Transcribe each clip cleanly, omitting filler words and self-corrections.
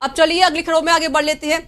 अब चलिए अगली खबरों में आगे बढ़ लेते हैं।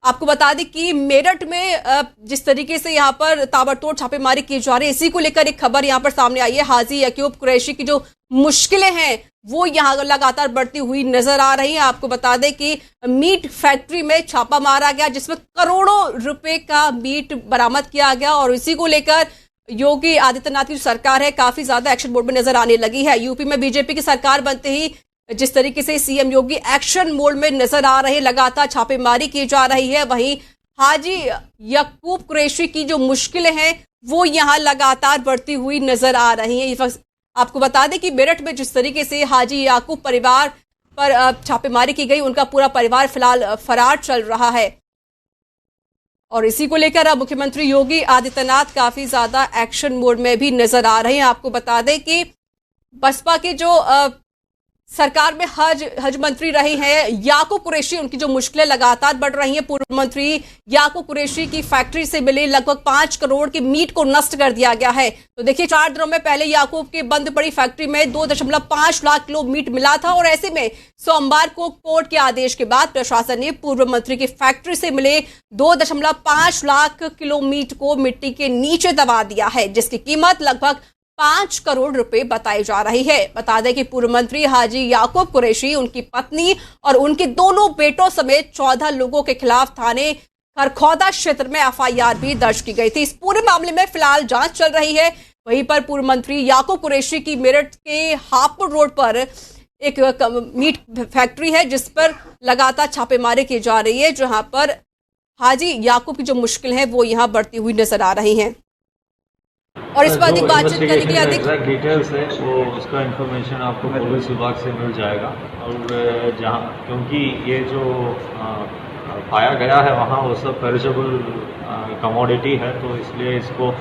आपको बता दें कि मेरठ में जिस तरीके से यहाँ पर ताबड़तोड़ छापेमारी की जा रही है, इसी को लेकर एक खबर यहाँ पर सामने आई है। हाजी याकूब कुरैशी की जो मुश्किलें हैं वो यहाँ लगातार बढ़ती हुई नजर आ रही है। आपको बता दें कि मीट फैक्ट्री में छापा मारा गया जिसमें करोड़ों रुपए का मीट बरामद किया गया और इसी को लेकर योगी आदित्यनाथ की सरकार है काफी ज्यादा एक्शन मोड में नजर आने लगी है। यूपी में बीजेपी की सरकार बनते ही जिस तरीके से सीएम योगी एक्शन मोड में नजर आ रहे हैं, लगातार छापेमारी की जा रही है। वहीं हाजी याकूब कुरैशी की जो मुश्किलें हैं वो यहाँ लगातार बढ़ती हुई नजर आ रही हैं। आपको बता दें कि मेरठ में जिस तरीके से हाजी याकूब परिवार पर छापेमारी की गई, उनका पूरा परिवार फिलहाल फरार चल रहा है और इसी को लेकर अब मुख्यमंत्री योगी आदित्यनाथ काफी ज्यादा एक्शन मोड में भी नजर आ रहे हैं। आपको बता दें कि बसपा के जो सरकार में हज मंत्री रहे हैं याकूब कुरैशी, उनकी जो मुश्किलें लगातार बढ़ रही हैं। पूर्व मंत्री याकूब कुरैशी की फैक्ट्री से मिले लगभग 5 करोड़ के मीट को नष्ट कर दिया गया है। तो देखिए 4 दिनों में पहले याकूब के बंद पड़ी फैक्ट्री में 2.5 लाख किलो मीट मिला था और ऐसे में सोमवार को कोर्ट के आदेश के बाद प्रशासन ने पूर्व मंत्री की फैक्ट्री से मिले 2.5 लाख किलो मीट को मिट्टी के नीचे दबा दिया है, जिसकी कीमत लगभग 5 करोड़ रुपए बताई जा रही है। बता दें कि पूर्व मंत्री हाजी याकूब कुरैशी, उनकी पत्नी और उनके दोनों बेटों समेत 14 लोगों के खिलाफ थाने खरखौदा क्षेत्र में एफआईआर भी दर्ज की गई थी। इस पूरे मामले में फिलहाल जांच चल रही है। वहीं पर पूर्व मंत्री याकूब कुरैशी की मेरठ के हापुड़ रोड पर एक मीट फैक्ट्री है जिस पर लगातार छापेमारी की जा रही है, जहां पर हाजी याकूब की जो मुश्किल है वो यहाँ बढ़ती हुई नजर आ रही है। और इस पर अधिक बातचीत करने के लिए अधिक डिटेल्स है वो उसका इन्फॉर्मेशन आपको पुलिस विभाग से मिल जाएगा। और जहाँ क्योंकि ये जो पाया गया है वहाँ वो सब पेरिशेबल कमोडिटी है, तो इसलिए इसको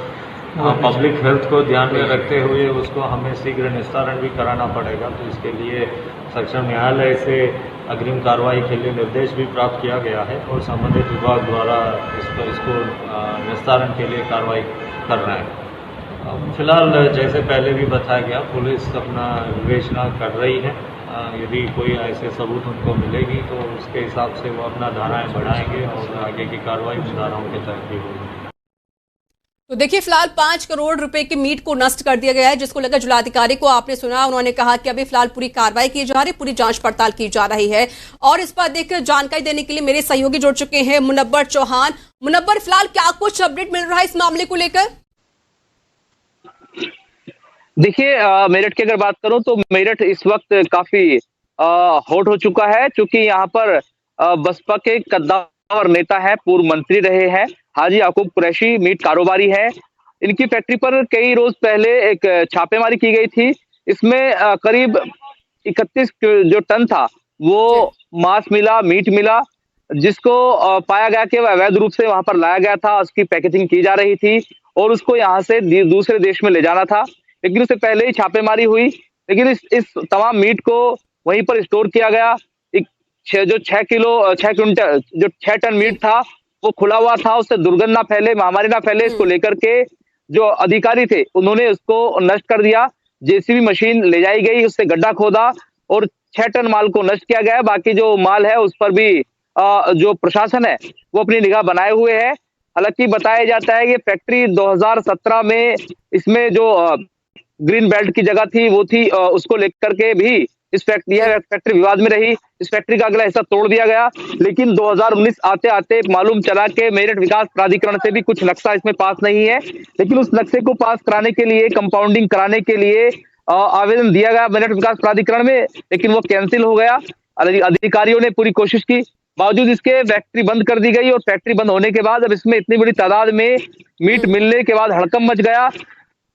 पब्लिक हेल्थ को ध्यान में रखते हुए उसको हमें शीघ्र निस्तारण भी कराना पड़ेगा। तो इसके लिए सक्षम न्यायालय से अग्रिम कार्रवाई के लिए निर्देश भी प्राप्त किया गया है और संबंधित विभाग द्वारा इसको निस्तारण के लिए कार्रवाई कर रहे हैं। फिलहाल जैसे पहले भी बताया गया, पुलिस अपना विवेचना कर रही है। यदि कोई ऐसे सबूत उनको मिलेगी तो उसके हिसाब से वो अपना धाराएं बढ़ाएंगे और आगे की कार्रवाई धाराओं के तहत भी होगी। तो देखिए फिलहाल 5 करोड़ रुपए के मीट को नष्ट कर दिया गया है, जिसको लेकर जिलाधिकारी को आपने सुना, उन्होंने कहा कि अभी फिलहाल पूरी कार्रवाई की जा रही है, पूरी जांच पड़ताल की जा रही है। और इस पर अधिक जानकारी देने के लिए मेरे सहयोगी जुड़ चुके हैं मुनव्वर चौहान। मुनव्वर, फिलहाल क्या कुछ अपडेट मिल रहा है इस मामले को लेकर? देखिए मेरठ की अगर बात करूं तो मेरठ इस वक्त काफी हॉट हो चुका है, क्योंकि यहाँ पर बसपा के कद्दावर नेता है, पूर्व मंत्री रहे हैं हाजी याकूब कुरैशी, मीट कारोबारी है। इनकी फैक्ट्री पर कई रोज पहले एक छापेमारी की गई थी। इसमें करीब 31 जो टन था वो मांस मिला, मीट मिला, जिसको पाया गया कि वह अवैध रूप से वहां पर लाया गया था। उसकी पैकेजिंग की जा रही थी और उसको यहाँ से दूसरे देश में ले जाना था, लेकिन उससे पहले ही छापेमारी हुई। लेकिन इस तमाम मीट को वहीं पर स्टोर किया गया। जो 6 टन मीट था वो खुला हुआ था, उससे दुर्गंध ना फैले, महामारी ना फैले, इसको लेकर के जो अधिकारी थे उन्होंने उसको नष्ट कर दिया। जेसीबी मशीन ले जाई गई, उससे गड्ढा खोदा और 6 टन माल को नष्ट किया गया। बाकी जो माल है उस पर भी जो प्रशासन है वो अपनी निगाह बनाए हुए है। हालांकि बताया जाता है ये फैक्ट्री 2017 में इसमें जो ग्रीन बेल्ट की जगह थी वो थी, उसको लेकर के भी इस फैक्ट्री विवाद में रही। इस फैक्ट्री का अगला हिस्सा तोड़ दिया गया, लेकिन 2019 आते आते मालूम चला के मेरठ विकास प्राधिकरण से भी कुछ नक्शा इसमें पास नहीं है। लेकिन उस नक्शे को पास कराने के लिए, कंपाउंडिंग कराने के लिए आवेदन दिया गया मेरठ विकास प्राधिकरण में, लेकिन वो कैंसिल हो गया। अधिकारियों ने पूरी कोशिश की, बावजूद इसके फैक्ट्री बंद कर दी गई और फैक्ट्री बंद होने के बाद अब इसमें इतनी बड़ी तादाद में मीट मिलने के बाद हड़कंप मच गया।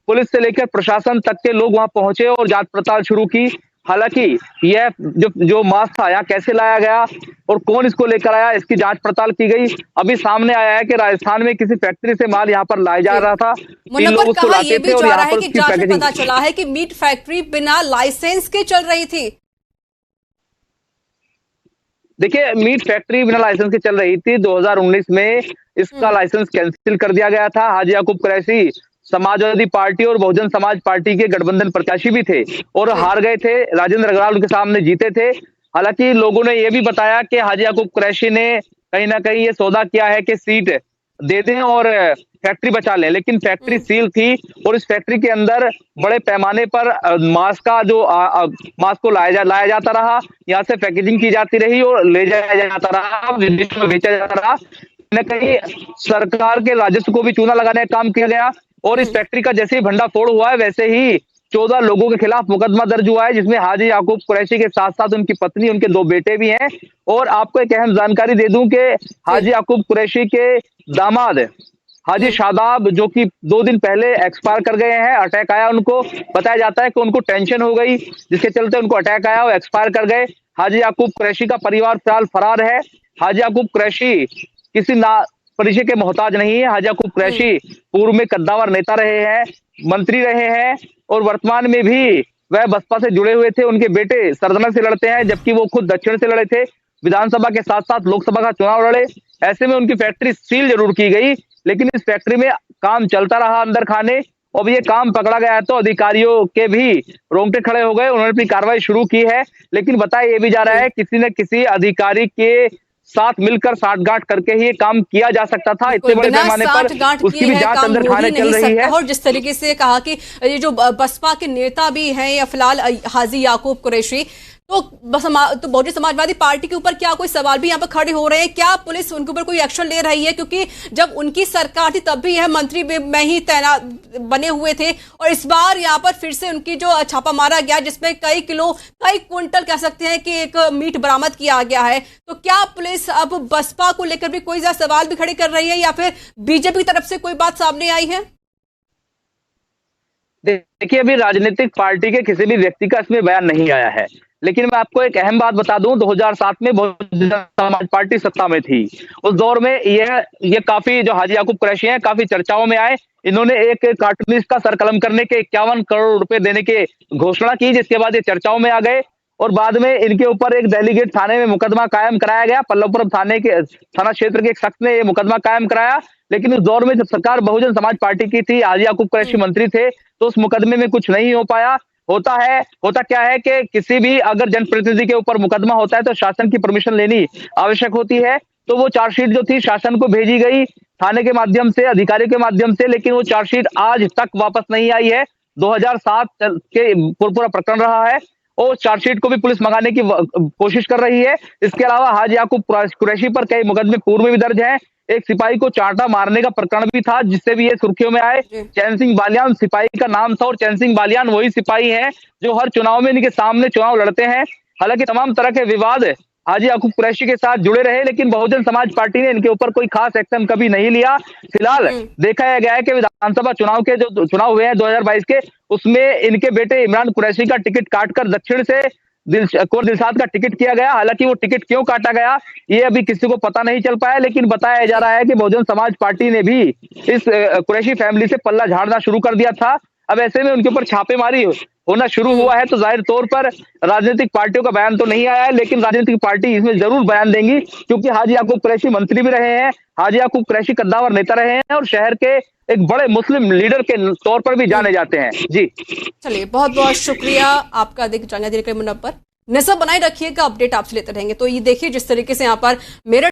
पुलिस से लेकर प्रशासन तक के लोग वहां पहुंचे और जांच पड़ताल शुरू की। हालांकि यह जो मांस था यहाँ कैसे लाया गया और कौन इसको लेकर आया, इसकी जांच पड़ताल की गई। अभी सामने आया है कि राजस्थान में किसी फैक्ट्री से माल यहाँ पर लाया जा रहा था। मुनव्वर, कहा यह भी जा रहा है कि जांच में पता चला है कि मीट फैक्ट्री बिना लाइसेंस के चल रही थी। देखिए मीट फैक्ट्री बिना लाइसेंस के चल रही थी। 2019 में इसका लाइसेंस कैंसिल कर दिया गया था। हाजी याकूब कुरैशी समाजवादी पार्टी और बहुजन समाज पार्टी के गठबंधन प्रत्याशी भी थे और हार गए थे। राजेंद्र अग्रवाल उनके सामने जीते थे। हालांकि लोगों ने यह भी बताया कि हाजी याकूब कुरैशी ने कहीं ना कहीं ये सौदा किया है कि सीट दे दें और फैक्ट्री बचा लें, लेकिन फैक्ट्री सील थी और इस फैक्ट्री के अंदर बड़े पैमाने पर मांस का जो मांस को लाया जाता रहा, यहाँ से पैकेजिंग की जाती रही और ले जाया जाता रहा, विदेश में बेचा जाता रहा। न कहीं सरकार के राजस्व को भी चूना लगाने का काम किया गया और इस फैक्ट्री का जैसे ही भंडाफोड़ हुआ है वैसे ही 14 लोगों के खिलाफ मुकदमा दर्ज हुआ है, जिसमें हाजी याकूब कुरैशी के साथ साथ उनकी पत्नी, उनके 2 बेटे भी हैं। और आपको एक अहम जानकारी दे दूं कि हाजी याकूब कुरैशी के दामाद हाजी शादाब, जो कि 2 दिन पहले एक्सपायर कर गए हैं, अटैक आया उनको, बताया जाता है कि उनको टेंशन हो गई जिसके चलते उनको अटैक आया और एक्सपायर कर गए। हाजी याकूब कुरैशी का परिवार फिलहाल फरार है। हाजी याकूब कुरैशी किसी ना परिचय के मोहताज नहीं है। हाजी याकूब कुरैशी पूर्व में कद्दावर नेता रहे हैं, मंत्री रहे हैं और वर्तमान में भी वह बसपा से जुड़े हुए थे। उनके बेटे सरदना से लड़ते हैं, जबकि वो खुद दक्षिण से लड़े थे, विधानसभा के साथ साथ लोकसभा का चुनाव लड़े। ऐसे में उनकी फैक्ट्री सील जरूर की गई, लेकिन इस फैक्ट्री में काम चलता रहा अंदर खाने। अब ये काम पकड़ा गया है तो अधिकारियों के भी रोंगटे खड़े हो गए, उन्होंने अपनी कार्रवाई शुरू की है। लेकिन बताया ये भी जा रहा है किसी न किसी अधिकारी के साथ मिलकर साठगांठ करके ही ये काम किया जा सकता था। इतने बड़े पैमाने पर उसकी भी जांच अंदर खाने चल रही है। और जिस तरीके से कहा कि ये जो बसपा के नेता भी हैं या फिलहाल हाजी याकूब कुरैशी, तो बहुजन समाजवादी पार्टी के ऊपर क्या कोई सवाल भी यहाँ पर खड़े हो रहे हैं? क्या पुलिस उनके ऊपर कोई एक्शन ले रही है? क्योंकि जब उनकी सरकार थी तब भी यह मंत्री में ही तैनात बने हुए थे और इस बार यहाँ पर फिर से उनकी जो छापा मारा गया जिसमें कई क्विंटल कह सकते हैं कि एक मीट बरामद किया गया है, तो क्या पुलिस अब बसपा को लेकर भी कोई ज्यादा सवाल भी खड़े कर रही है या फिर बीजेपी की तरफ से कोई बात सामने आई है? देखिए, अभी राजनीतिक पार्टी के किसी भी व्यक्ति का इसमें बयान नहीं आया है, लेकिन मैं आपको एक अहम बात बता दूं, 2007 में बहुजन समाज पार्टी सत्ता में थी। उस दौर में ये काफी जो हाजी याकूब कुरैशी हैं काफी चर्चाओं में आए। इन्होंने एक कार्टूनिस्ट का सर कलम करने के 51 करोड़ रुपए देने की घोषणा की, जिसके बाद ये चर्चाओं में आ गए और बाद में इनके ऊपर एक डेलीगेट थाने में मुकदमा कायम कराया गया। पल्लवपुरम थाना क्षेत्र के एक शख्स ने ये मुकदमा कायम कराया, लेकिन उस दौर में जब सरकार बहुजन समाज पार्टी की थी, हाजी याकूब कुरैशी मंत्री थे, तो उस मुकदमे में कुछ नहीं हो पाया। होता क्या है कि किसी भी अगर जनप्रतिनिधि के ऊपर मुकदमा होता है तो शासन की परमिशन लेनी आवश्यक होती है। तो वो चार्जशीट जो थी शासन को भेजी गई थाने के माध्यम से, अधिकारियों के माध्यम से, लेकिन वो चार्जशीट आज तक वापस नहीं आई है। 2007 के पूरा प्रकरण रहा है और चार्जशीट को भी पुलिस मंगाने की कोशिश कर रही है। इसके अलावा हाजी याकूब कुरैशी पर कई मुकदमे पूर्व में भी दर्ज हैं। एक सिपाही को चांटा मारने का प्रकरण भी था, जिससे भी ये सुर्खियों में आए। चैन सिंह बालियान सिपाही का नाम था और चैन सिंह बालियान वही सिपाही हैं जो हर चुनाव में इनके सामने चुनाव लड़ते हैं। हालांकि तमाम तरह के विवाद हाजी याकूब कुरैशी के साथ जुड़े रहे, लेकिन बहुजन समाज पार्टी ने इनके ऊपर कोई खास एक्शन कभी नहीं लिया। फिलहाल देखा गया है कि विधानसभा चुनाव के जो चुनाव हुए हैं 2022 के, उसमें इनके बेटे इमरान कुरैशी का टिकट काटकर दक्षिण से कुंवर दिलशाद का टिकट किया गया। हालांकि वो टिकट क्यों काटा गया ये अभी किसी को पता नहीं चल पाया, लेकिन बताया जा रहा है कि बहुजन समाज पार्टी ने भी इस कुरैशी फैमिली से पल्ला झाड़ना शुरू कर दिया था। अब ऐसे में उनके ऊपर छापेमारी होना शुरू हुआ है, तो जाहिर तौर पर राजनीतिक पार्टियों का बयान तो नहीं आया है, लेकिन राजनीतिक पार्टी इसमें जरूर बयान देंगी, क्योंकि हाजी याकूब कुरैशी मंत्री भी रहे हैं, हाजी याकूब कुरैशी कद्दावर नेता रहे हैं और शहर के एक बड़े मुस्लिम लीडर के तौर पर भी जाने जाते हैं। जी चलिए, बहुत बहुत शुक्रिया आपका अधिक जानकारी देने के लिए। मुनव्वर, नजर बनाए रखिएगा, अपडेट आपसे लेते रहेंगे। तो ये देखिए जिस तरीके से यहाँ पर मेरठ